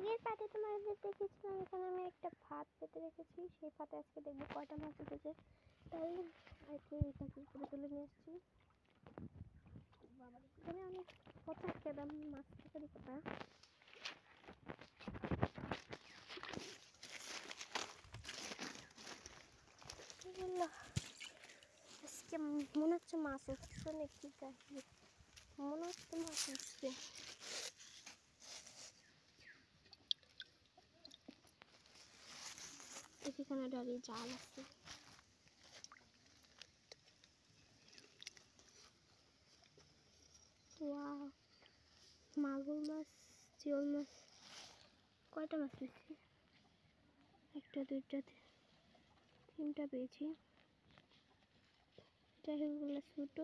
আগের পাতে তোমাদের দেখেছিলাম এখানে আমি একটা ভাত পেতে রেখেছি, সেই ভাতে আজকে দেখবো কয়টা মাছ উঠেছে। তাই আজকে এই কাজের করে তুলে নিয়ে এসেছি। এখানে অনেক কথা খেলাম, মাছ থাকারই কথা। আজকে মনে হচ্ছে মাছ উঠছে নাকি, মনে হচ্ছে মাছ উঠছে। এখানে ডালি জাল আছে। মাগুর মাছ, জিওল মাছ, কয়টা মাছ পেয়েছি? একটা, দুইটা, তিনটা পেয়েছি। যাই হোক ওগুলো ছোটো,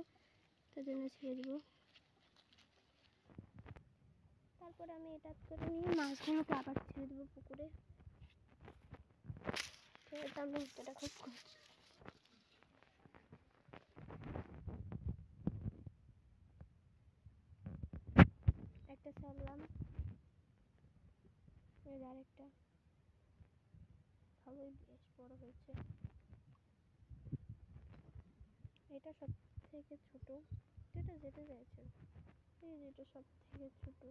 তার জন্য ছেড়ে দিব। তারপরে আমি এটা করে নিয়ে মাছগুলোকে আবার ছেড়ে দেবো পুকুরে। আমি এটা খুব করছি। একটা ছাড়লাম, আরেকটা ভালোই বেশ বড় হয়েছে। এটা সব থেকে ছোট, যেটা যেতে চাইছে, এই যেটা সব থেকে ছোট।